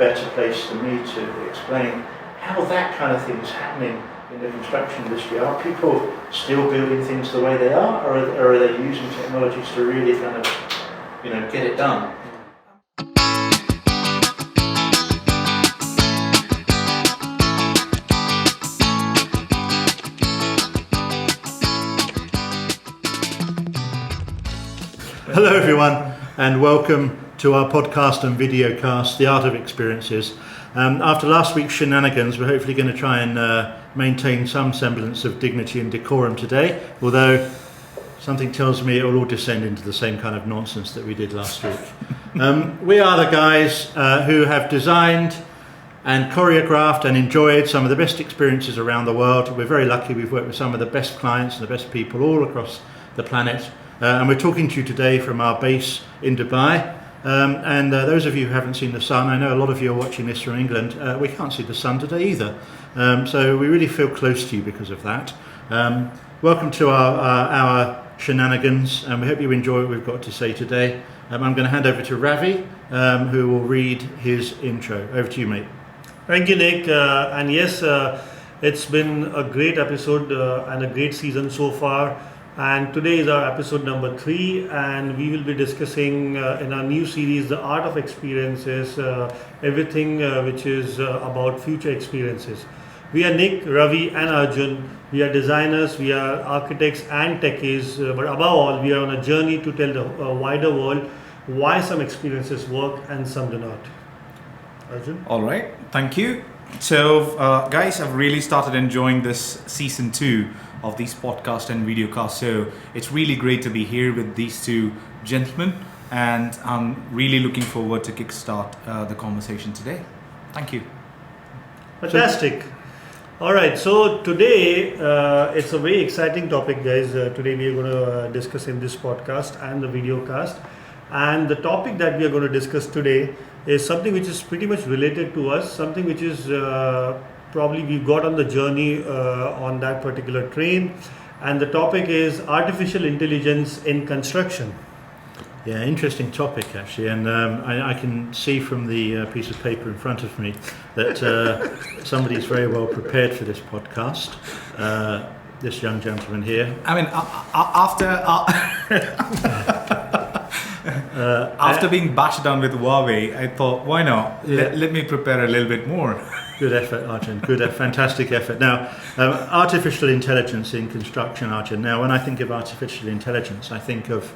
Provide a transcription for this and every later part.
better place than me to explain how that kind of thing is happening in the construction industry. Are people still building things the way they are, or are they using technologies to really kind of, get it done? Hello everyone, and welcome to our podcast and videocast, The Art of Experiences. After last week's shenanigans, we're hopefully going to try and maintain some semblance of dignity and decorum today, although something tells me it will all descend into the same kind of nonsense that we did last week. We are the guys who have designed and choreographed and enjoyed some of the best experiences around the world. We're very lucky we've worked with some of the best clients and the best people all across the planet. And we're talking to you today from our base in Dubai. And those of you who haven't seen the sun, I know a lot of you are watching this from England. We can't see the sun today either. So we really feel close to you because of that. Welcome to our shenanigans, and we hope you enjoy what we've got to say today. I'm going to hand over to Ravi, who will read his intro. Over to you, mate. Thank you, Nick. And yes, it's been a great episode and a great season so far. And today is our episode number 3, and we will be discussing in our new series, The Art of Experiences, everything which is about future experiences. We are Nick, Ravi and Arjun. We are designers, we are architects and techies, but above all, we are on a journey to tell the wider world why some experiences work and some do not. Arjun? All right, thank you. So guys, I've really started enjoying this season 2 of these podcast and videocasts. So it's really great to be here with these two gentlemen, and I'm really looking forward to kickstart the conversation today. Thank you. Fantastic. All right, so today it's a very exciting topic, guys. Today we are going to discuss in this podcast and the videocast. And the topic that we are going to discuss today is something which is pretty much related to us, something which is probably we got on the journey on that particular train, and the topic is artificial intelligence in construction. Yeah, interesting topic actually, and I can see from the piece of paper in front of me that somebody's very well prepared for this podcast. This young gentleman here. I mean, after being bashed down with Huawei, I thought, why not? Let me prepare a little bit more. Good effort, Arjun. Fantastic effort. Now, artificial intelligence in construction, Arjun. Now, when I think of artificial intelligence, I think of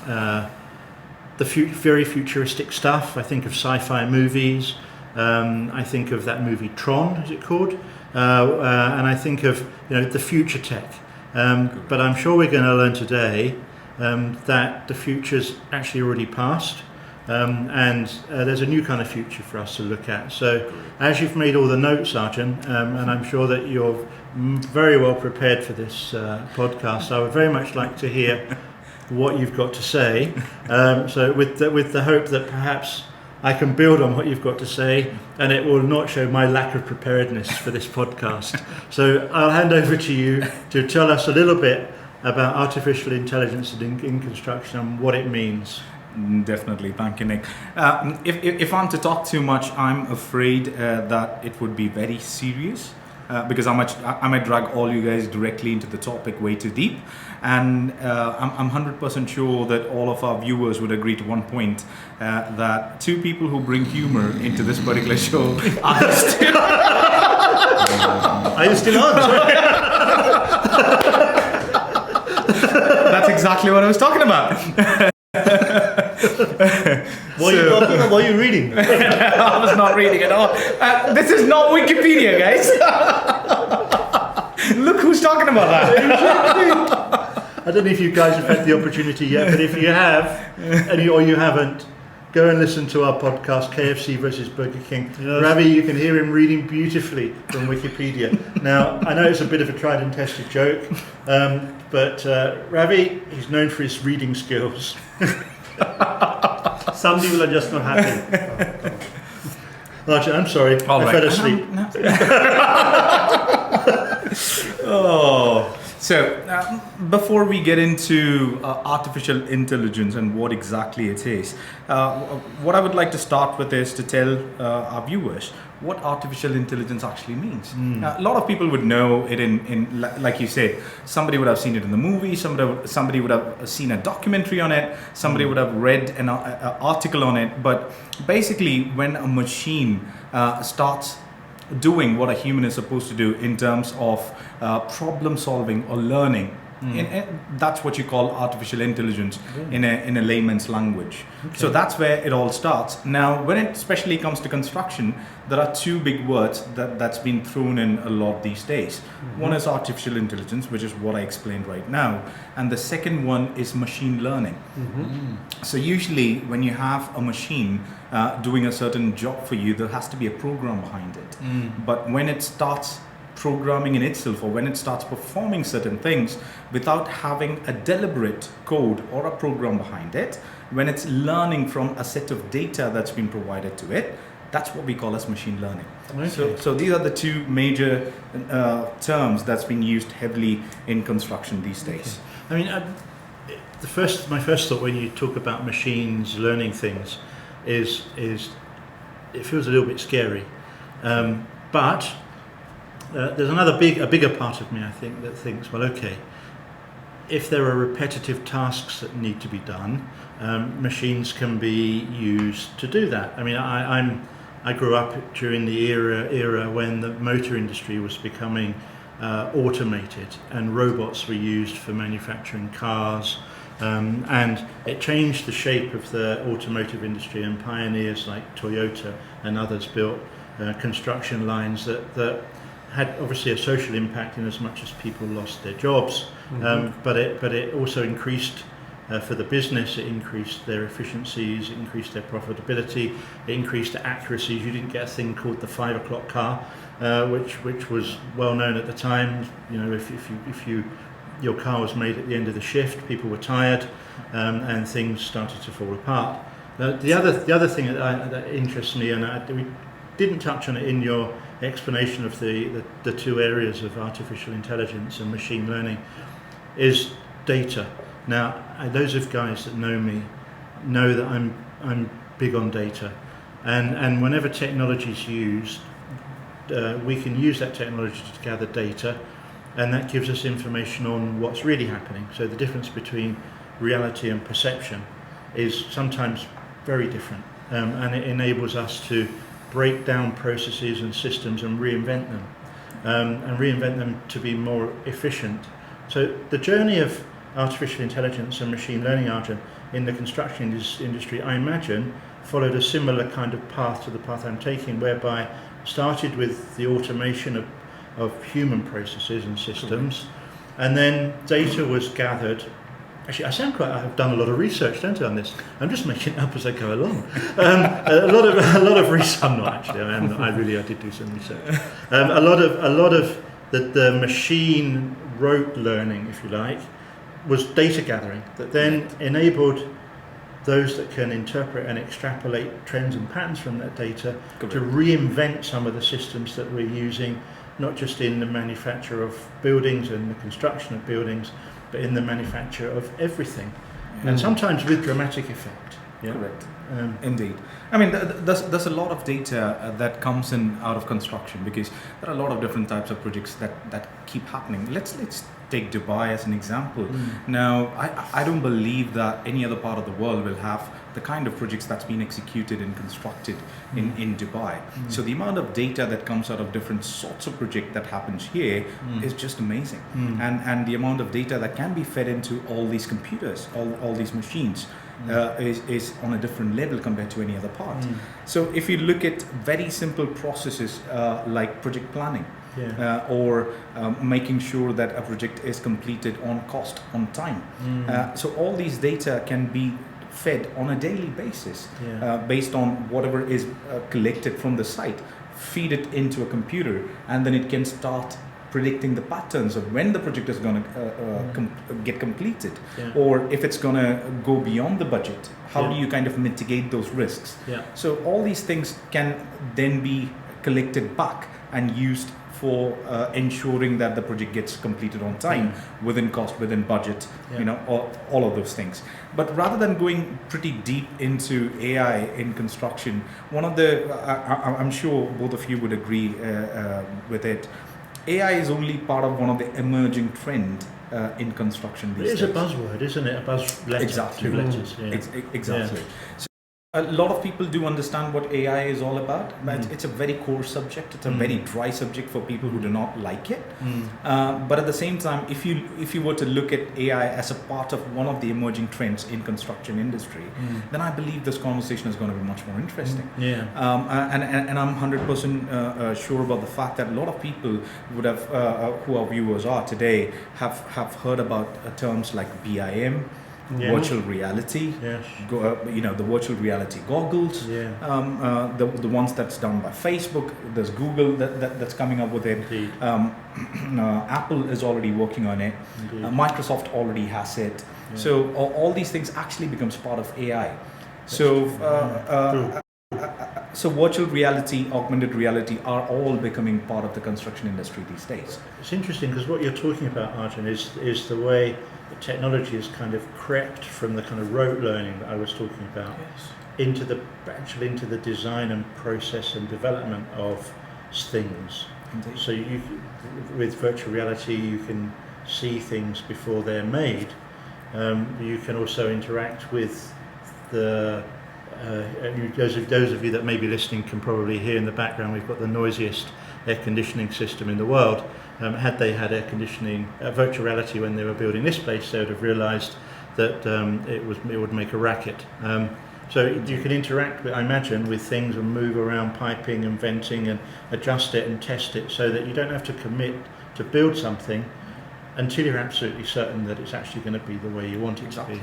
the very futuristic stuff. I think of sci-fi movies. I think of that movie Tron, is it called? And I think of the future tech. But I'm sure we're going to learn today that the future's actually already passed. And there's a new kind of future for us to look at. So as you've made all the notes, Arjun, and I'm sure that you're very well prepared for this podcast, I would very much like to hear what you've got to say. So with the hope that perhaps I can build on what you've got to say, and it will not show my lack of preparedness for this podcast. So I'll hand over to you to tell us a little bit about artificial intelligence in construction and what it means. Definitely, thank you, Nick. If I'm to talk too much, I'm afraid that it would be very serious because I might drag all you guys directly into the topic way too deep, and I'm 100% sure that all of our viewers would agree to one point that two people who bring humor into this particular show are still. Are you still on? That's exactly what I was talking about. What are you talking about? What are you reading? I was not reading at all. This is not Wikipedia, guys. Look who's talking about that. I don't know if you guys have had the opportunity yet, but if you have, or you haven't, go and listen to our podcast, KFC versus Burger King. Yes. Ravi, you can hear him reading beautifully from Wikipedia. Now, I know it's a bit of a tried and tested joke, but Ravi, he's known for his reading skills. Some people are just not happy. Arjun, I'm sorry, I fell asleep. Oh, So, before we get into artificial intelligence and what exactly it is, what I would like to start with is to tell our viewers what artificial intelligence actually means. A lot of people would know it in like you said, somebody would have seen it in the movie, somebody would have seen a documentary on it, somebody would have read an article on it, but basically when a machine starts doing what a human is supposed to do in terms of problem solving or learning. That's what you call artificial intelligence in a layman's language. Okay. So that's where it all starts. Now, when it especially comes to construction, there are two big words that's been thrown in a lot these days. One is artificial intelligence, which is what I explained right now, and the second one is machine learning. So usually when you have a machine doing a certain job for you, there has to be a program behind it. But when it starts programming in itself, or when it starts performing certain things without having a deliberate code or a program behind it, when it's learning from a set of data that's been provided to it, that's what we call as machine learning. Okay. So these are the two major terms that's been used heavily in construction these days. Okay. I mean, my first thought when you talk about machines learning things is it feels a little bit scary, but there's a bigger part of me, I think, that thinks, well, okay, if there are repetitive tasks that need to be done, machines can be used to do that. I mean, I grew up during the era when the motor industry was becoming automated, and robots were used for manufacturing cars, and it changed the shape of the automotive industry, and pioneers like Toyota and others built construction lines that had obviously a social impact in as much as people lost their jobs, but it also increased for the business. It increased their efficiencies, it increased their profitability, it increased the accuracies. You didn't get a thing called the 5 o'clock car, which was well known at the time. You know, if your car was made at the end of the shift, people were tired, and things started to fall apart. The other thing that interests me, and we didn't touch on it in your explanation of the two areas of artificial intelligence and machine learning, is data. Now, those of guys that know me know that I'm big on data, and whenever technology is used, we can use that technology to gather data, and that gives us information on what's really happening. So the difference between reality and perception is sometimes very different, and it enables us to break down processes and systems and reinvent them to be more efficient. So the journey of artificial intelligence and machine learning, Arjun, in the construction industry, I imagine, followed a similar kind of path to the path I'm taking, whereby started with the automation of human processes and systems, and then data was gathered. Actually, I've done a lot of research, don't I, on this? I'm just making it up as I go along. A lot of research. I'm not actually. I did do some research. A lot of the machine rote learning, if you like, was data gathering that then enabled those that can interpret and extrapolate trends and patterns from that data to reinvent some of the systems that we're using, not just in the manufacture of buildings and the construction of buildings, but in the manufacture of everything, and sometimes with dramatic effect. Yeah? Correct. Indeed. I mean, there's a lot of data that comes in out of construction, because there are a lot of different types of projects that keep happening. Let's take Dubai as an example. Now, I don't believe that any other part of the world will have the kind of projects that's been executed and constructed in Dubai. So the amount of data that comes out of different sorts of project that happens here is just amazing. And the amount of data that can be fed into all these computers, all these machines, is on a different level compared to any other part. So if you look at very simple processes like project planning, or making sure that a project is completed on cost, on time. So all these data can be fed on a daily basis based on whatever is collected from the site, feed it into a computer, and then it can start predicting the patterns of when the project is going to get completed, or if it's going to go beyond the budget, how do you kind of mitigate those risks. So all these things can then be collected back and used for ensuring that the project gets completed on time, within cost, within budget, all of those things. But rather than going pretty deep into AI in construction, one of the, I'm sure both of you would agree with it, AI is only part of one of the emerging trend in construction these days. It is a buzzword, isn't it? A buzz letter. Exactly. 2 letters. Yeah. Exactly. So a lot of people do understand what AI is all about, but it's a very core subject. It's a very dry subject for people who do not like it. But at the same time, if you were to look at AI as a part of one of the emerging trends in construction industry, then I believe this conversation is going to be much more interesting. And I'm 100% sure about the fact that a lot of people would have, who our viewers are today, have heard about terms like BIM. Virtual reality, the virtual reality goggles, the ones that's done by Facebook. There's Google that's coming up with it. Apple is already working on it. Microsoft already has it. So all these things actually becomes part of AI. So virtual reality, augmented reality are all becoming part of the construction industry these days. It's interesting because what you're talking about, Arjun, is the way technology has kind of crept from the kind of rote learning that I was talking about into the design and process and development of things. Indeed. So with virtual reality, you can see things before they're made. You can also interact with the those of you that may be listening can probably hear in the background, we've got the noisiest air conditioning system in the world. Had they had air conditioning, virtual reality when they were building this place, they would have realised that it would make a racket. So you can interact, I imagine, with things and move around piping and venting and adjust it and test it so that you don't have to commit to build something until you're absolutely certain that it's actually going to be the way you want it to be.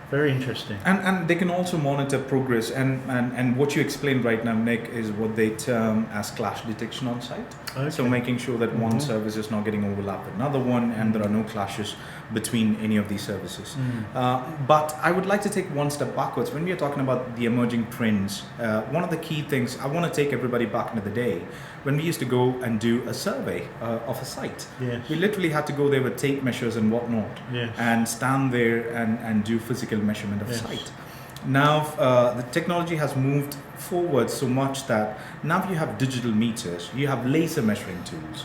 Very interesting. And they can also monitor progress, and what you explained right now, Nick, is what they term as clash detection on site. Okay. So making sure that one service is not getting overlapped with another one, and there are no clashes between any of these services. But I would like to take one step backwards. When we are talking about the emerging trends, one of the key things, I want to take everybody back into the day when we used to go and do a survey of a site. Yes. We literally had to go there with tape measures and whatnot, and stand there and do physical measurement of site. Now the technology has moved forward so much that now you have digital meters, you have laser measuring tools,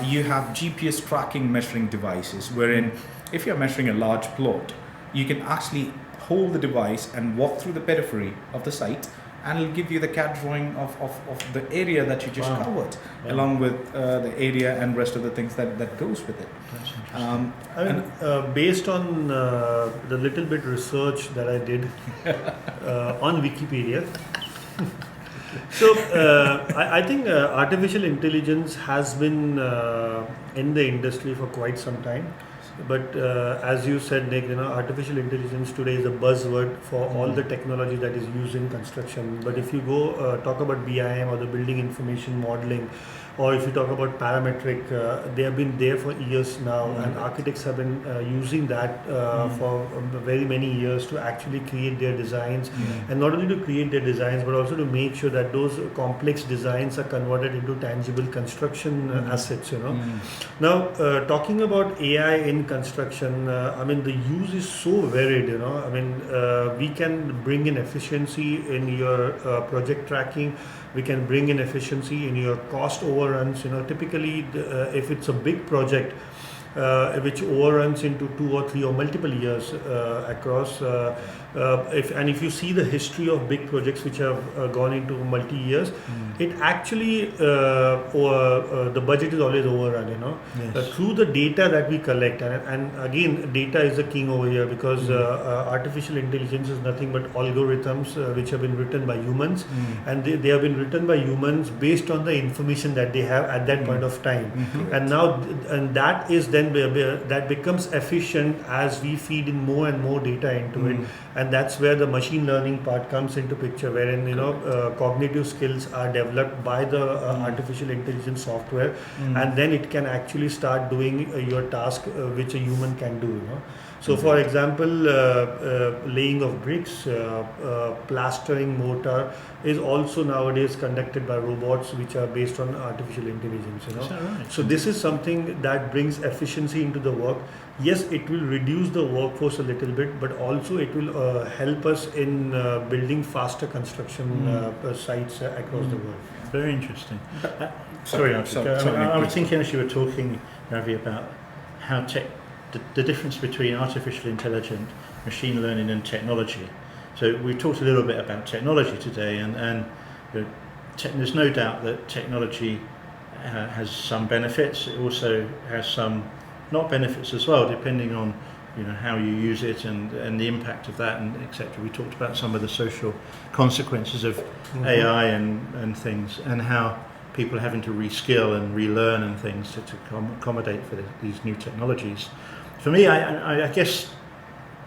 you have GPS tracking measuring devices, wherein if you're measuring a large plot, you can actually hold the device and walk through the periphery of the site, and it'll give you the CAD drawing of the area that you just covered, along with the area and rest of the things that goes with it. That's interesting. Based on the little bit research that I did on Wikipedia, so I think artificial intelligence has been in the industry for quite some time. But as you said, Nick, artificial intelligence today is a buzzword for all the technology that is used in construction. But if you go talk about BIM or the building information modeling, or if you talk about parametric, they have been there for years now, and architects have been using that for very many years to actually create their designs, and not only to create their designs, but also to make sure that those complex designs are converted into tangible construction assets. Now, talking about AI in construction, the use is so varied. We can bring in efficiency in your project tracking. We can bring in efficiency in your cost overruns. Typically, if it's a big project which overruns into 2 or 3 or multiple years across, if you see the history of big projects which have gone into multi years, it actually the budget is always overrun. Through the data that we collect, and again, data is the king over here, because artificial intelligence is nothing but algorithms which have been written by humans, and they have been written by humans based on the information that they have at that point of time. And now, and that is then that becomes efficient as we feed in more and more data into it. and that's where the machine learning part comes into picture, wherein cognitive skills are developed by the artificial intelligence software, and then it can actually start doing your task which a human can do. So, for example, laying of bricks, plastering mortar is also nowadays conducted by robots, which are based on artificial intelligence. Is that right? So this is something that brings efficiency into the work. Yes, it will reduce the workforce a little bit, but also it will help us in building faster construction sites across the world. Very interesting. Sorry, Arjun. I was thinking as you were talking, Ravi, about how the difference between artificial intelligence, machine learning and technology. So we talked a little bit about technology today, and there's no doubt that technology has some benefits. It also has some not benefits as well, depending on how you use it and the impact of that, and etc. We talked about some of the social consequences of AI and things, and how people are having to reskill and relearn and things to accommodate for these new technologies. For me, I guess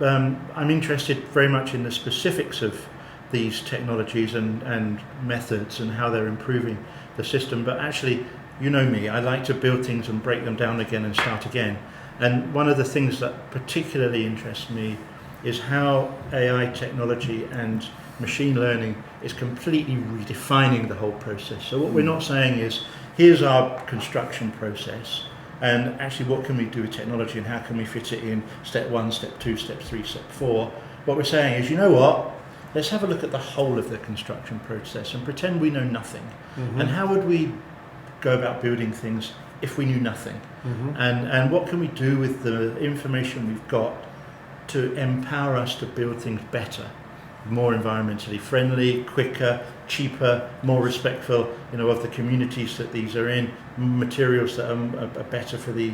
I'm interested very much in the specifics of these technologies and methods and how they're improving the system. But actually, you know me, I like to build things and break them down again and start again. And one of the things that particularly interests me is how AI technology and machine learning is completely redefining the whole process. So what we're not saying is, here's our construction process, and actually what can we do with technology and how can we fit it in step 1, step 2, step 3, step 4. What we're saying is, let's have a look at the whole of the construction process and pretend we know nothing. And how would we go about building things if we knew nothing? And what can we do with the information we've got to empower us to build things better, more environmentally friendly, quicker, cheaper, more respectful, of the communities that these are in, materials that are better for the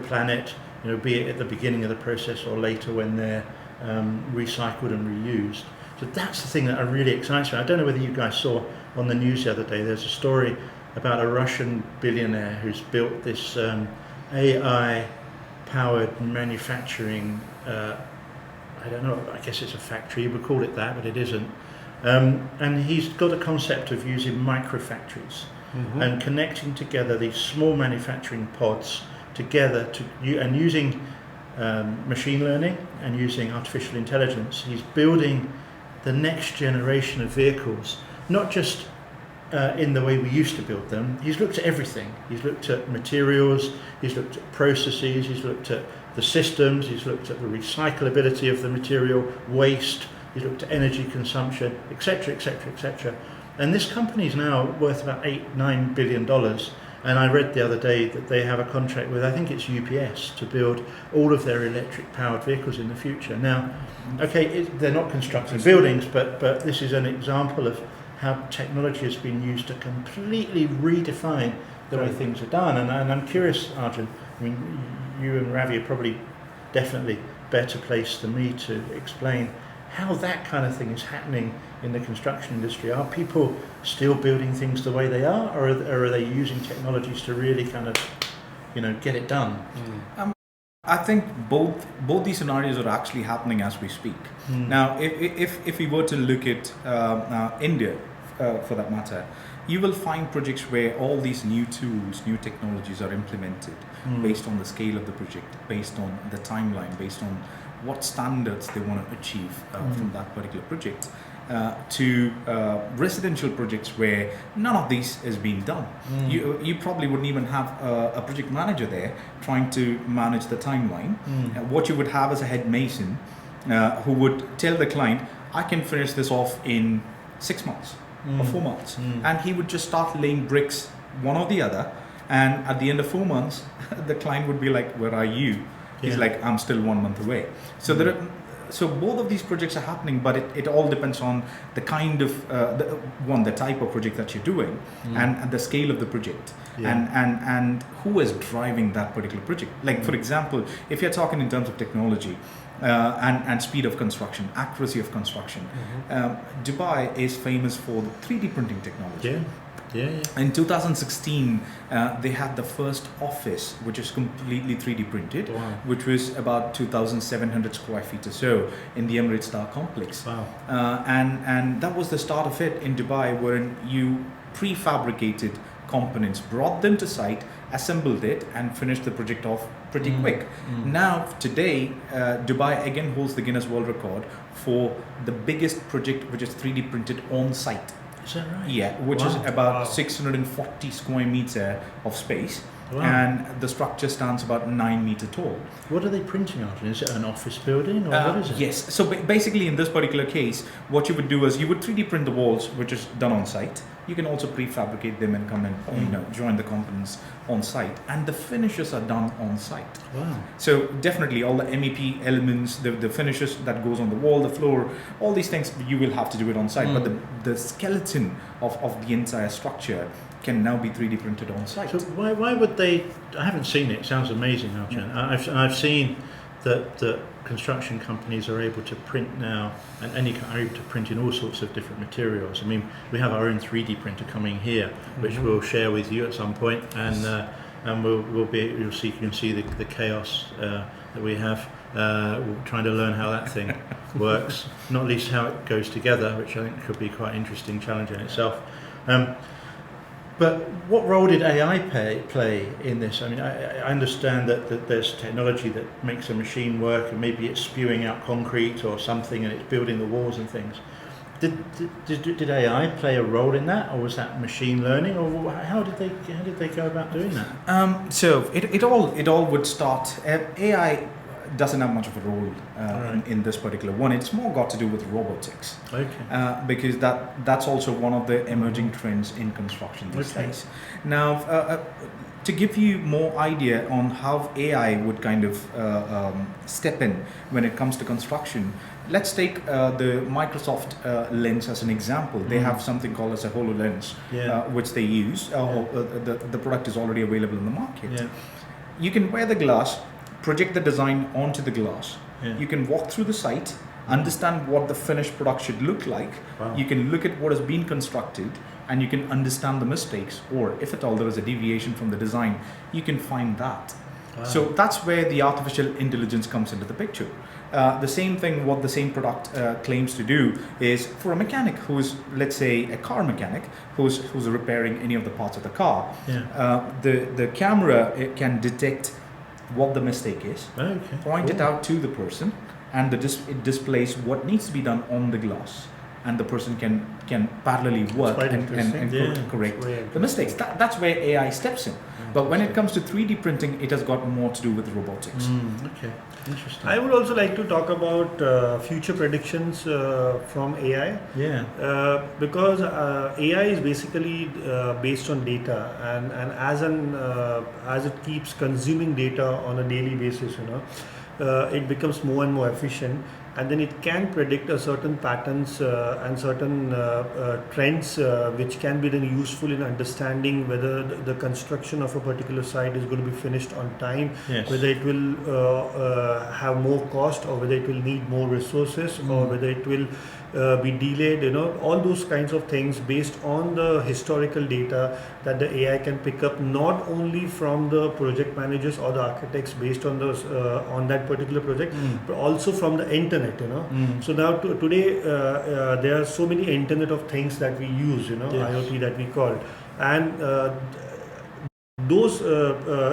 planet, be it at the beginning of the process or later when they're recycled and reused. So that's the thing that really excites me. I don't know whether you guys saw on the news the other day, there's a story about a Russian billionaire who's built this AI-powered manufacturing, I don't know, I guess it's a factory, you would call it that, but it isn't. And he's got a concept of using microfactories and connecting together these small manufacturing pods together and using machine learning and using artificial intelligence. He's building the next generation of vehicles, not just in the way we used to build them. He's looked at everything. He's looked at materials, he's looked at processes, he's looked at the systems, he's looked at the recyclability of the material, waste, he's looked at energy consumption, etc., etc., etc. And this company is now worth about $8-9 billion. And I read the other day that they have a contract with, I think it's UPS, to build all of their electric-powered vehicles in the future. Now, okay, they're not constructing buildings, but this is an example of how technology has been used to completely redefine the way things are done. And I'm curious, Arjun, I mean, you and Ravi are probably definitely better placed than me to explain how that kind of thing is happening in the construction industry. Are people still building things the way they are, or are they using technologies to really kind of, get it done? I think both these scenarios are actually happening as we speak. Now, if we were to look at India, for that matter, you will find projects where all these new tools, new technologies are implemented based on the scale of the project, based on the timeline, based on what standards they want to achieve from that particular project, to residential projects where none of these is being done. You probably wouldn't even have a project manager there trying to manage the timeline. What you would have is a head mason who would tell the client, I can finish this off in 6 months or 4 months. And he would just start laying bricks one or the other. And at the end of 4 months, the client would be like, where are you? He's like, I'm still 1 month away. So so both of these projects are happening, but it all depends on the kind of, the type of project that you're doing and the scale of the project and who is driving that particular project. Like, for example, if you're talking in terms of technology, and speed of construction, accuracy of construction. Dubai is famous for the 3D printing technology. Yeah, yeah. In 2016, they had the first office, which is completely 3D printed, Wow. which was about 2,700 square feet or so in the Emirate Star complex. Wow. And that was the start of it in Dubai, wherein you prefabricated components, brought them to site, assembled it, and finished the project off pretty quick. Now, today, Dubai again holds the Guinness World Record for the biggest project which is 3D printed on site. Is that right? Yeah, which is Wow. about 640 square meter of space, Wow. and the structure stands about 9 meter tall. What are they printing on? Is it an office building or what is it? Yes. So basically, in this particular case, what you would do is you would 3D print the walls, which is done on site. You can also prefabricate them and come and join the components on site, and the finishes are done on site. Wow. So definitely, all the MEP elements, the finishes that goes on the wall, the floor, all these things you will have to do it on site. But the skeleton of the entire structure can now be 3D printed on site. So why would they? I haven't seen it. It sounds amazing, Arjun. I've seen that construction companies are able to print now, and are able to print in all sorts of different materials. I mean, we have our own 3D printer coming here, which we'll share with you at some point, and you'll see, you can see the chaos that we have. We're trying to learn how that thing works, not least how it goes together, which I think could be quite interesting challenge in itself. But what role did AI play in this? I mean, I understand that there's technology that makes a machine work, and maybe it's spewing out concrete or something, and it's building the walls and things. Did AI play a role in that, or was that machine learning, or how did they go about doing that? So it all would start. AI doesn't have much of a role in this particular one. It's more got to do with robotics. Okay. Because that's also one of the emerging trends in construction these days. Now, to give you more idea on how AI would kind of step in when it comes to construction, let's take the Microsoft lens as an example. They have something called as a HoloLens, which they use. The product is already available in the market. Yeah. You can wear the glass, project the design onto the glass. Yeah. You can walk through the site, understand what the finished product should look like. Wow. You can look at what has been constructed, and you can understand the mistakes, or if at all there is a deviation from the design, you can find that. Wow. So that's where the artificial intelligence comes into the picture. The same thing, what the same product claims to do is for a mechanic who's, let's say, a car mechanic who's repairing any of the parts of the car. Yeah. The camera, it can detect what the mistake is, Okay. point it out to the person, and it displays what needs to be done on the glass, and the person can parallelly work and correct the mistakes. That's where AI steps in. But when it comes to 3D printing, it has got more to do with robotics. Okay, interesting. I would also like to talk about future predictions from AI. Yeah. Because AI is basically based on data, and as it keeps consuming data on a daily basis, it becomes more and more efficient, and then it can predict a certain patterns and certain trends which can be then useful in understanding whether the construction of a particular site is going to be finished on time, Yes. whether it will have more cost, or whether it will need more resources, or whether it will be delayed, all those kinds of things based on the historical data that the AI can pick up, not only from the project managers or the architects based on those on that particular project, but also from the internet. So now today there are so many Internet of Things that we use, Yes. IoT that we call, and those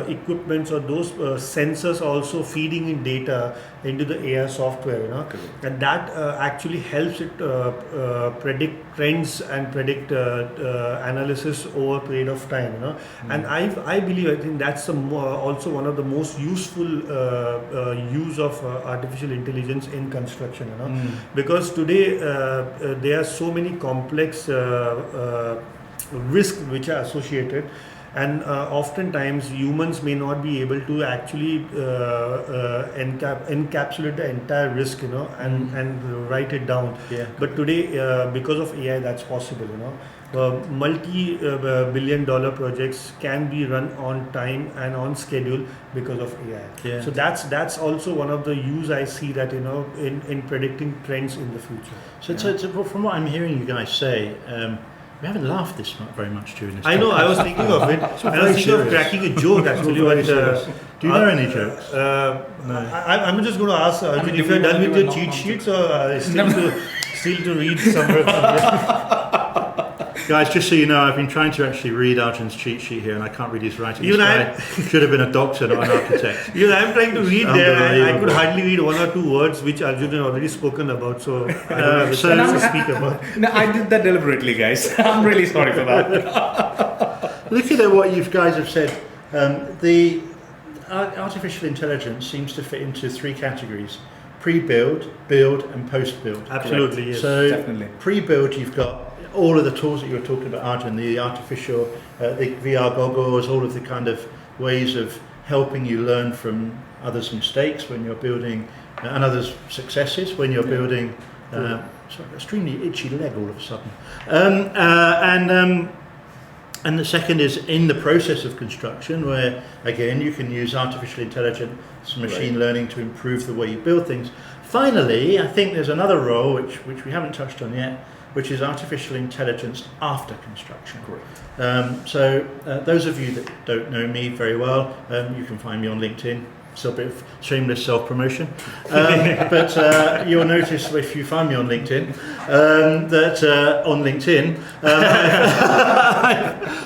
equipments or those sensors are also feeding in data into the AI software, and that actually helps it predict trends and predict analysis over a period of time, and I think that's also one of the most useful use of artificial intelligence in construction, because today there are so many complex risks which are associated. And oftentimes humans may not be able to actually encapsulate the entire risk, and write it down. Yeah. But today, because of AI, that's possible. Multi-billion-dollar projects can be run on time and on schedule because of AI. Yeah. So that's also one of the use I see that in predicting trends in the future. So from what I'm hearing you guys say, We haven't laughed this very much during this. I know, I was thinking of it. And I was thinking of cracking a joke actually. But, do you know any jokes? No. I'm just going to ask Arjun if you're done with your cheat sheets or still to read somewhere from there. Guys, just so you know, I've been trying to actually read Arjun's cheat sheet here, and I can't read his writing. Even I should have been a doctor, not an architect. I'm trying to read there, and I could hardly read one or two words which Arjun had already spoken about, so I don't have a chance to speak about. No, I did that deliberately, guys. I'm really sorry for that. Looking at what you guys have said, the artificial intelligence seems to fit into three categories: pre-build, build, and post-build. Absolutely, yes. So definitely. Pre-build, you've got all of the tools that you were talking about, Arjun, the artificial, the VR goggles, all of the kind of ways of helping you learn from others' mistakes when you're building, and others' successes when you're building. Sorry, extremely itchy leg all of a sudden. And the second is in the process of construction, where again you can use artificial intelligence, machine learning to improve the way you build things. Finally, I think there's another role which we haven't touched on yet, which is artificial intelligence after construction. Correct. So those of you that don't know me very well, you can find me on LinkedIn. It's a bit of shameless self-promotion. But you'll notice if you find me on LinkedIn, that on LinkedIn,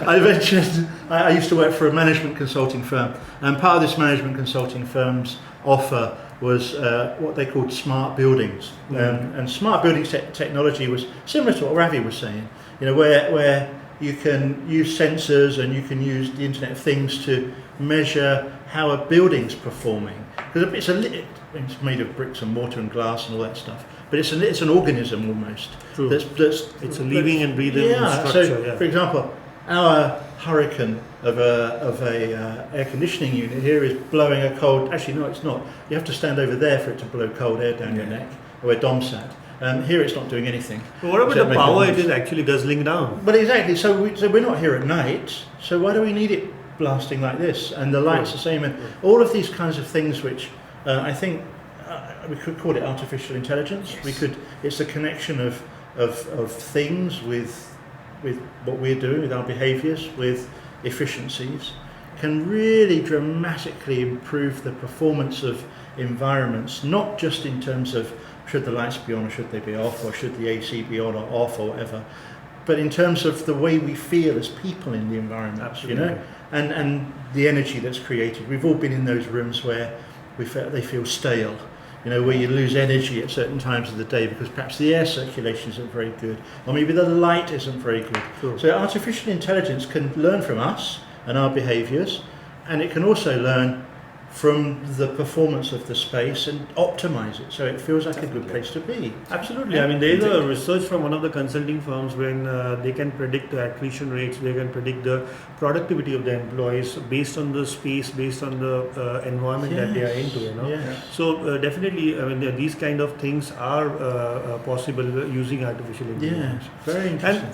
I mentioned I used to work for a management consulting firm, and part of this management consulting firm's offer was what they called smart buildings. And smart building technology was similar to what Ravi was saying, where you can use sensors and you can use the Internet of Things to measure how a building's performing. Because it's made of bricks and mortar and glass and all that stuff, but it's an organism almost. True. It's a living and breathing structure. So, for example, our hurricane of a air conditioning unit here is blowing a cold. Actually, no, it's not. You have to stand over there for it to blow cold air down your neck, where Dom sat. Here it's not doing anything. But what about the power it is actually guzzling down? But exactly. So we're not here at night. So why do we need it blasting like this? And the lights the same, and all of these kinds of things, which I think we could call it artificial intelligence. Yes. It's a connection of things with what we're doing, with our behaviours, with efficiencies, can really dramatically improve the performance of environments, not just in terms of should the lights be on or should they be off, or should the AC be on or off or whatever, but in terms of the way we feel as people in the environment. Absolutely. And the energy that's created. We've all been in those rooms where they feel stale, where you lose energy at certain times of the day because perhaps the air circulation isn't very good, or maybe the light isn't very good. Sure. So artificial intelligence can learn from us and our behaviours, and it can also learn from the performance of the space and optimize it so it feels like a good place to be. Absolutely. I mean, there is a research from one of the consulting firms when they can predict the attrition rates, they can predict the productivity of the employees based on the space, based on the environment that they are into. Yeah. So definitely, I mean, these kind of things are possible using artificial intelligence. Yeah, very interesting.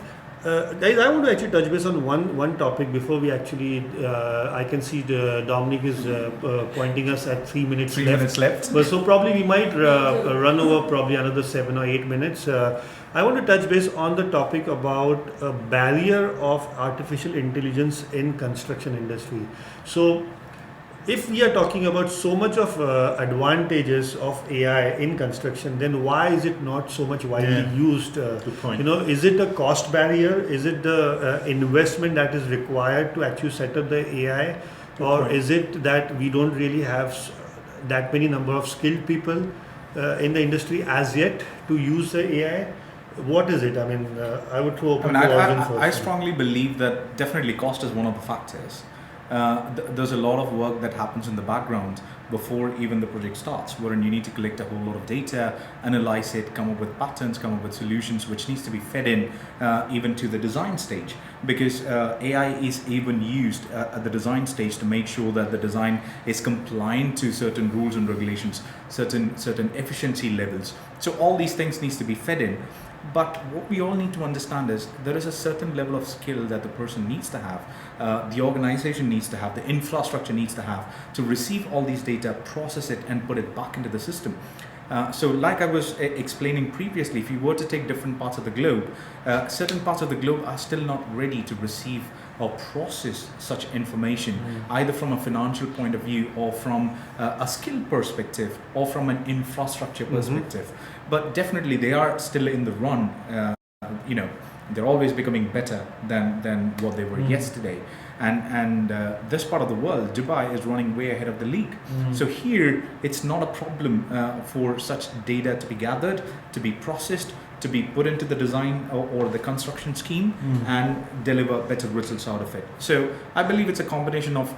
And, guys, I want to actually touch base on one topic before we actually. I can see Dominic is pointing us at 3 minutes left. 3 minutes left. But so probably we might run over probably another 7 or 8 minutes. I want to touch base on the topic about a barrier of artificial intelligence in construction industry. So, if we are talking about so much of advantages of AI in construction, then why is it not so much widely used? Good point. Is it a cost barrier? Is it the investment that is required to actually set up the AI? Or is it that we don't really have that many number of skilled people in the industry as yet to use the AI? What is it? I mean, I would throw open to Arjun first. I strongly believe that definitely cost is one of the factors. There's a lot of work that happens in the background before even the project starts, wherein you need to collect a whole lot of data, analyze it, come up with patterns, come up with solutions, which needs to be fed in even to the design stage, because AI is even used at the design stage to make sure that the design is compliant to certain rules and regulations, certain efficiency levels. So all these things needs to be fed in. But what we all need to understand is there is a certain level of skill that the person needs to have, the organization needs to have, the infrastructure needs to have to receive all these data, process it and put it back into the system. So like I was explaining previously, if you were to take different parts of the globe, certain parts of the globe are still not ready to receive or process such information, either from a financial point of view or from a skill perspective or from an infrastructure perspective. But definitely they are still in the run. They're always becoming better than what they were yesterday. And this part of the world, Dubai, is running way ahead of the league. So here, it's not a problem for such data to be gathered, to be processed, to be put into the design or the construction scheme and deliver better results out of it. So I believe it's a combination of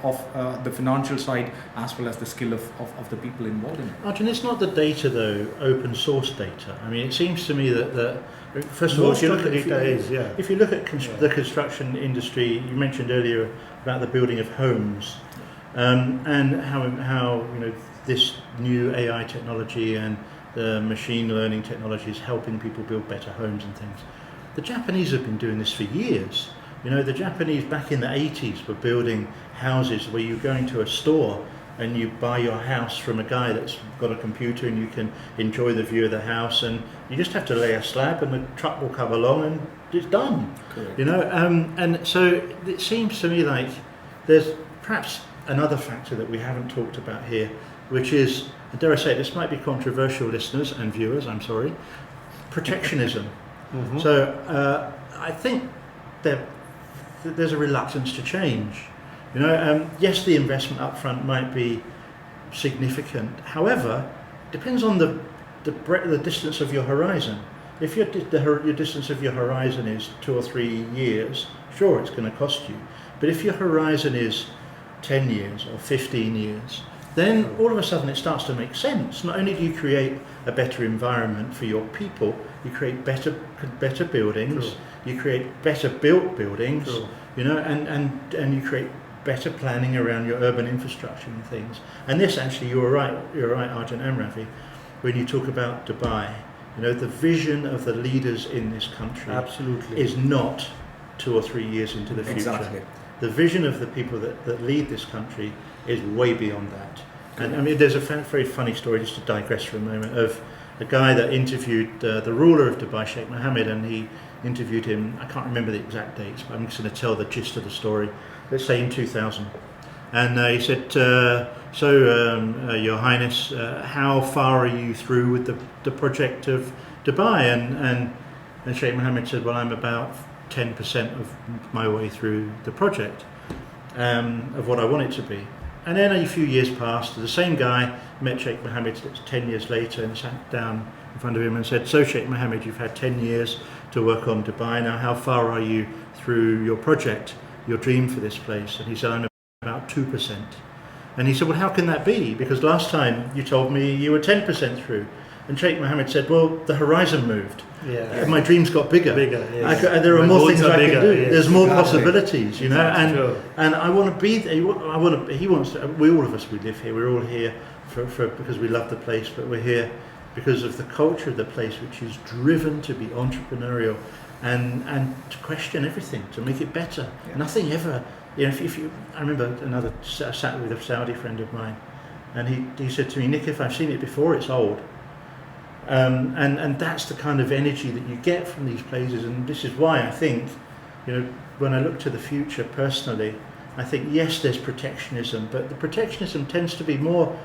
the financial side as well as the skill of the people involved in it. Arjun, it's not the data though, open source data. I mean, it seems to me that first of all, if you look at the construction industry, you mentioned earlier about the building of homes, and how this new AI technology and the machine learning technology is helping people build better homes and things. The Japanese have been doing this for years. The Japanese back in the 80s were building houses where you go into a store and you buy your house from a guy that's got a computer and you can enjoy the view of the house, and you just have to lay a slab and the truck will come along and it's done. Correct. And so it seems to me like there's perhaps another factor that we haven't talked about here, which is, dare I say it, this might be controversial, listeners and viewers, I'm sorry, protectionism. So I think there's a reluctance to change. Yes, the investment up front might be significant. However, it depends on the distance of your horizon. If your distance of your horizon is 2 or 3 years, sure, it's going to cost you. But if your horizon is 10 years or 15 years, then all of a sudden it starts to make sense. Not only do you create a better environment for your people, you create better buildings, you create better built buildings, and you create better planning around your urban infrastructure and things. And this actually, you're right, Arjun and Ravi, when you talk about Dubai, the vision of the leaders in this country is not 2 or 3 years into the future. Exactly. The vision of the people that lead this country is way beyond that. And I mean, there's a very funny story, just to digress for a moment, of a guy that interviewed the ruler of Dubai, Sheikh Mohammed, and he interviewed him, I can't remember the exact dates, but I'm just going to tell the gist of the story, let's say in 2000. And he said, Your Highness, how far are you through with the project of Dubai? And Sheikh Mohammed said, well, I'm about 10% of my way through the project of what I want it to be. And then a few years passed, the same guy met Sheikh Mohammed 10 years later and sat down in front of him and said, so Sheikh Mohammed, you've had 10 years to work on Dubai, now how far are you through your project, your dream for this place? And he said, I'm about 2%. And he said, well, how can that be? Because last time you told me you were 10% through. And Sheikh Mohammed said, well, the horizon moved. And my dreams got bigger. Yes. There are more things I can do. Yes. There's more possibilities, Sure. And I want to be there. All of us, we live here. We're all here because we love the place, but we're here because of the culture of the place, which is driven to be entrepreneurial and to question everything, to make it better. Yeah. Nothing ever, I remember I sat with a Saudi friend of mine, and he said to me, Nick, if I've seen it before, it's old. And that's the kind of energy that you get from these places, and this is why I think, when I look to the future personally, I think yes, there's protectionism, but the protectionism tends to be more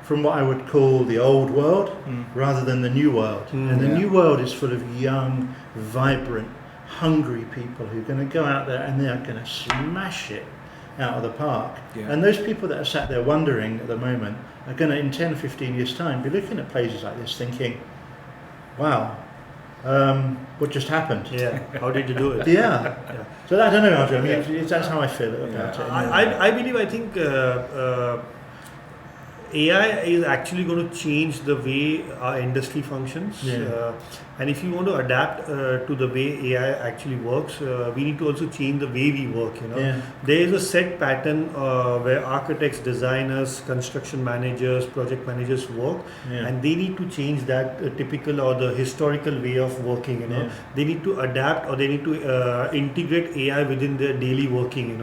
from what I would call the old world rather than the new world. And the new world is full of young, vibrant, hungry people who are going to go out there and they're going to smash it out of the park. Yeah. And those people that are sat there wondering at the moment are going to, in 10 or 15 years' time, be looking at places like this thinking, wow, what just happened? Yeah, how did you do it? Yeah. So I don't know, Arjun, I mean, that's how I feel about it. I think AI is actually going to change the way our industry functions. And if you want to adapt to the way AI actually works, we need to also change the way we work. There is a set pattern where architects, designers, construction managers, project managers work, and they need to change that typical or the historical way of working. They need to adapt, or they need to integrate AI within their daily working.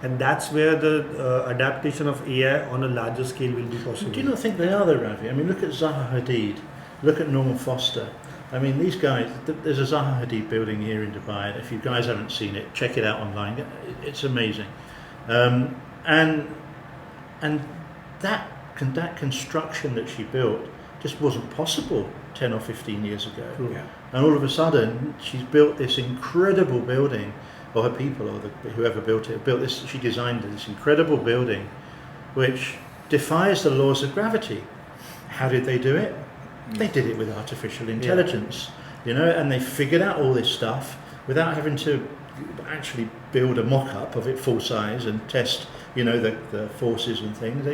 And that's where the adaptation of AI on a larger scale will be possible. Do you not think they are though, Ravi? I mean, look at Zaha Hadid, look at Norman Foster. I mean, these guys, there's a Zaha Hadid building here in Dubai. If you guys haven't seen it, check it out online. It's amazing. And that construction that she built just wasn't possible 10 or 15 years ago. And all of a sudden, she's built this incredible building, or her people, or whoever built it, she designed this incredible building, which defies the laws of gravity. How did they do it? They did it with artificial intelligence, and they figured out all this stuff without having to actually build a mock-up of it full size and test, the forces and things.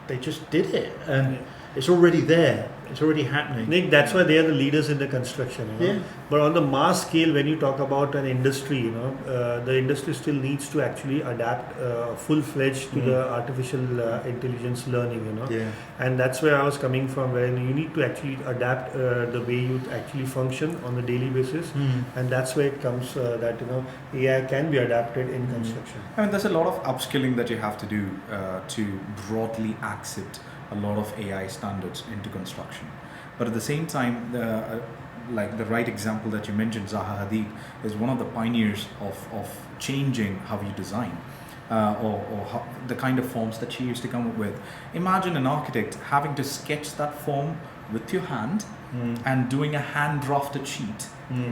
They just did it, and it's already there. It's already happening. Nick, that's why they are the leaders in the construction. But on the mass scale, when you talk about an industry, the industry still needs to actually adapt full-fledged to the artificial intelligence learning. And that's where I was coming from, where you need to actually adapt the way you actually function on a daily basis, and that's where it comes that AI can be adapted in construction. I mean, there's a lot of upskilling that you have to do to broadly accept a lot of AI standards into construction. But at the same time, like the right example that you mentioned, Zaha Hadid is one of the pioneers of changing how you design or how, the kind of forms that she used to come up with. Imagine an architect having to sketch that form with your hand and doing a hand drafted sheet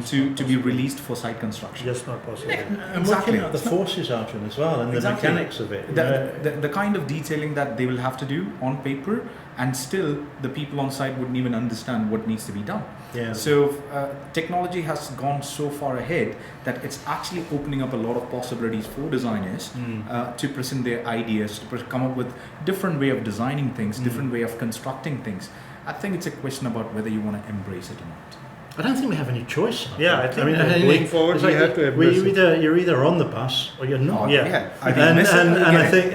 to be released for site construction. Just not possible. And working out the forces, Arjun, as well, and the mechanics of it. The kind of detailing that they will have to do on paper, and still the people on site wouldn't even understand what needs to be done. So technology has gone so far ahead that it's actually opening up a lot of possibilities for designers to present their ideas, to come up with different way of designing things, different way of constructing things. I think it's a question about whether you want to embrace it or not. I don't think we have any choice. I think going forward, we have to embrace it. You're either on the bus or you're not. I think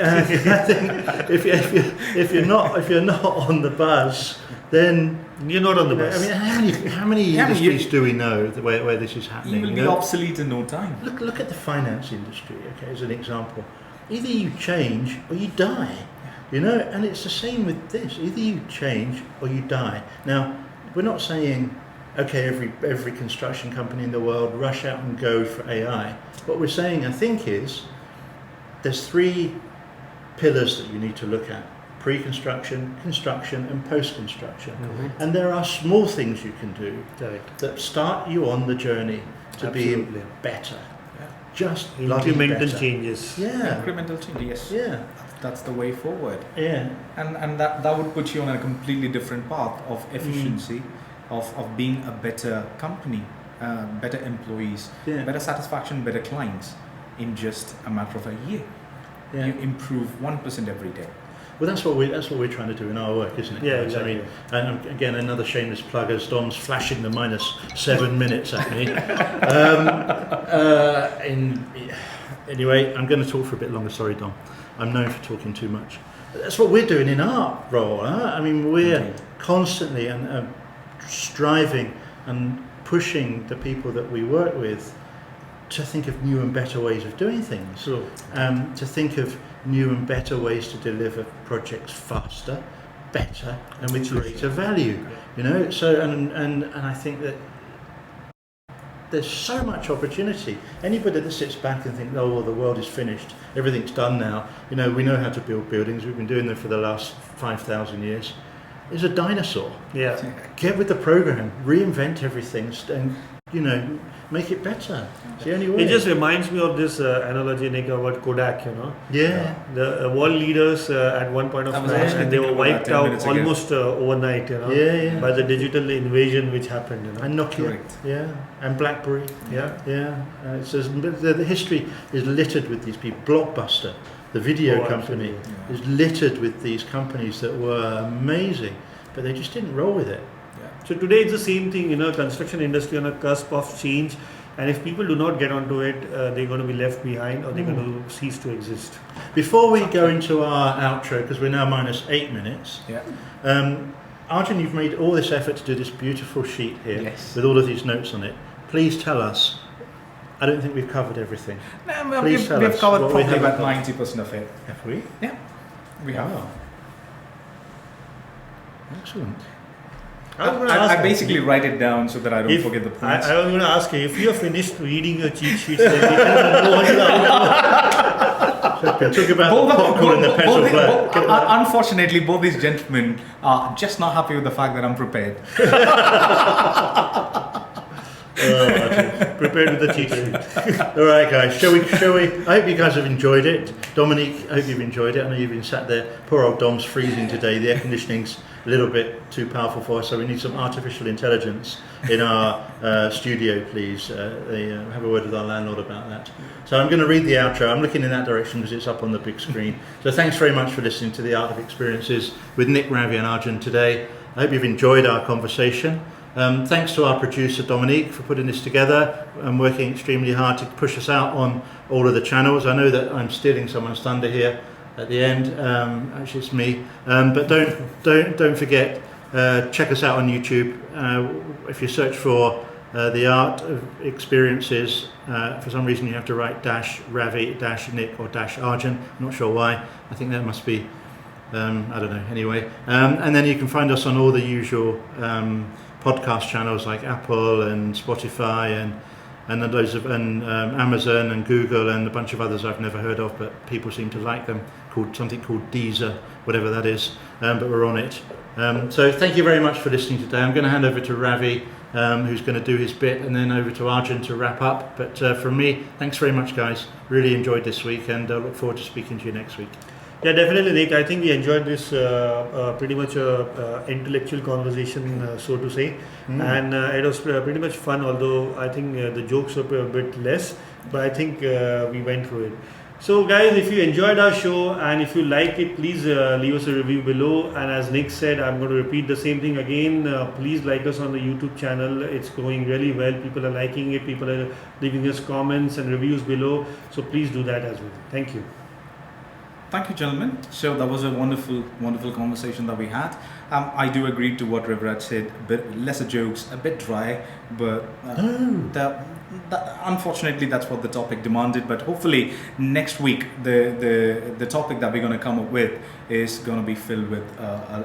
if you're not on the bus, then you're not on the bus. I mean, how many industries do we know where this is happening? You will be obsolete in no time. Look at the finance industry, okay, as an example. Either you change or you die. And it's the same with this. Either you change or you die. Now, we're not saying, okay, every construction company in the world rush out and go for AI. What we're saying, I think, is there's 3 pillars that you need to look at: pre-construction, construction, and post-construction. And there are small things you can do that start you on the journey to being better. Just incremental changes. Incremental changes. Yes. That's the way forward. And that would put you on a completely different path of efficiency, of being a better company, better employees, better satisfaction, better clients in just a matter of a year. You improve 1% every day. Well, that's what we're trying to do in our work, isn't it? Exactly. I mean, and again, another shameless plug as Dom's flashing the -7 minutes at me. Anyway, I'm going to talk for a bit longer. Sorry, Dom. I'm known for talking too much. That's what we're doing in our role. I mean, we're constantly and striving and pushing the people that we work with to think of new and better ways of doing things. To think of new and better ways to deliver projects faster, better, and with greater value. So and I think that there's so much opportunity. Anybody that sits back and thinks, oh, well, the world is finished, everything's done now, we know how to build buildings, we've been doing them for the last 5,000 years, is a dinosaur. Get with the program, reinvent everything, and make it better. It's the only way. It just reminds me of this analogy, Nick, about Kodak, The world leaders at one point of time, they were wiped out almost overnight, by the digital invasion which happened, And Nokia, and BlackBerry, It says the history is littered with these people. Blockbuster, the video company, is littered with these companies that were amazing, but they just didn't roll with it. So today it's the same thing, construction industry on a cusp of change, and if people do not get onto it, they're going to be left behind, or they're going to cease to exist. Before we go into our outro, because we're now minus 8 minutes, Arjun, you've made all this effort to do this beautiful sheet here with all of these notes on it. Please tell us. I don't think we've covered everything. No, we've covered probably about 90% of it. Have we? Yeah, we have. Oh. Excellent. I basically write it down so that I don't forget the points. I was going to ask you, if you are finished reading your cheat sheets, then we can move on to Talk about the popcorn and the pencil flat. Unfortunately, both these gentlemen are just not happy with the fact that I'm prepared. Prepared with the cheat sheet. All right, guys. Shall we? I hope you guys have enjoyed it. Dominique, I hope you've enjoyed it. I know you've been sat there. Poor old Dom's freezing today. The air conditioning's a little bit too powerful for us, so we need some artificial intelligence in our studio, please. Have a word with our landlord about that. So I'm going to read the outro. I'm looking in that direction because it's up on the big screen. So thanks very much for listening to The Art of Experiences with Nick, Ravi and Arjun today. I hope you've enjoyed our conversation. Thanks to our producer Dominique for putting this together and working extremely hard to push us out on all of the channels. I know that I'm stealing someone's thunder here at the end. Actually, it's me. But don't forget. Check us out on YouTube. If you search for The Art of Experiences, for some reason you have to write -Ravi, -Nick or -Arjun. I'm not sure why. I think that must be. I don't know. Anyway, and then you can find us on all the usual podcast channels like Apple and Spotify and Amazon and Google and a bunch of others I've never heard of, but people seem to like them. Something called Deezer, whatever that is. But we're on it. So thank you very much for listening today. I'm going to hand over to Ravi, who's going to do his bit, and then over to Arjun to wrap up. But from me, thanks very much, guys. Really enjoyed this week, and I look forward to speaking to you next week. Yeah, definitely, Nick. I think we enjoyed this pretty much intellectual conversation, so to say, and it was pretty much fun. Although I think the jokes were a bit less, but I think we went through it. So, guys, if you enjoyed our show and if you like it, please leave us a review below. And as Nick said, I'm going to repeat the same thing again. Please like us on the YouTube channel. It's going really well. People are liking it. People are leaving us comments and reviews below. So please do that as well. Thank you. Thank you, gentlemen. So that was a wonderful conversation that we had. I do agree to what Reverend said. A bit lesser jokes, a bit dry, but unfortunately that's what the topic demanded. But hopefully next week the topic that we're going to come up with is going to be filled with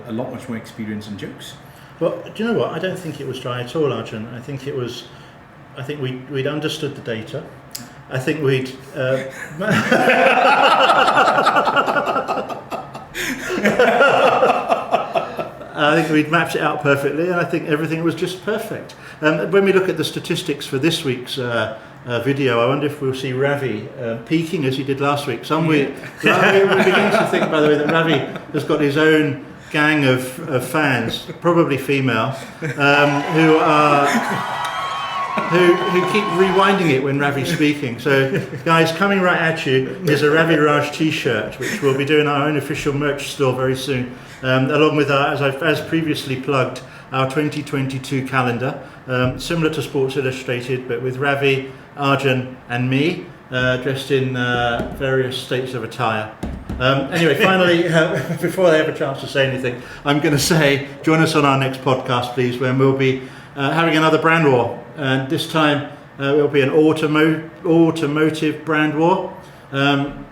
a lot much more experience and jokes. Well, do you know what? I don't think it was dry at all, Arjun. I think we'd understood the data. I think we'd. I think we'd mapped it out perfectly, and I think everything was just perfect. When we look at the statistics for this week's video, I wonder if we'll see Ravi peaking as he did last week. We're beginning to think, by the way, that Ravi has got his own gang of fans, probably female, who keep rewinding it when Ravi's speaking. So, guys, coming right at you is a Ravi Raj t-shirt, which we'll be doing our own official merch store very soon, along with our, as previously plugged, our 2022 calendar, similar to Sports Illustrated, but with Ravi, Arjun and me, dressed in various states of attire. Anyway, finally, before I have a chance to say anything, I'm going to say, join us on our next podcast, please, when we'll be having another brand war. And this time it will be an automotive brand war. I'm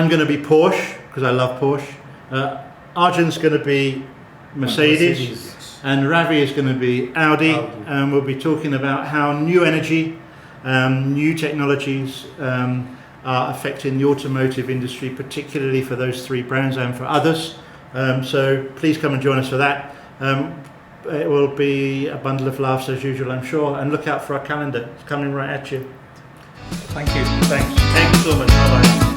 going to be Porsche, because I love Porsche. Arjun's going to be Mercedes. And Ravi is going to be Audi. And we'll be talking about how new energy, new technologies are affecting the automotive industry, particularly for those three brands and for others. So please come and join us for that. It will be a bundle of laughs as usual, I'm sure, and look out for our calendar. It's coming right at you. Thank you. Thanks. Thank you so much. Bye-bye.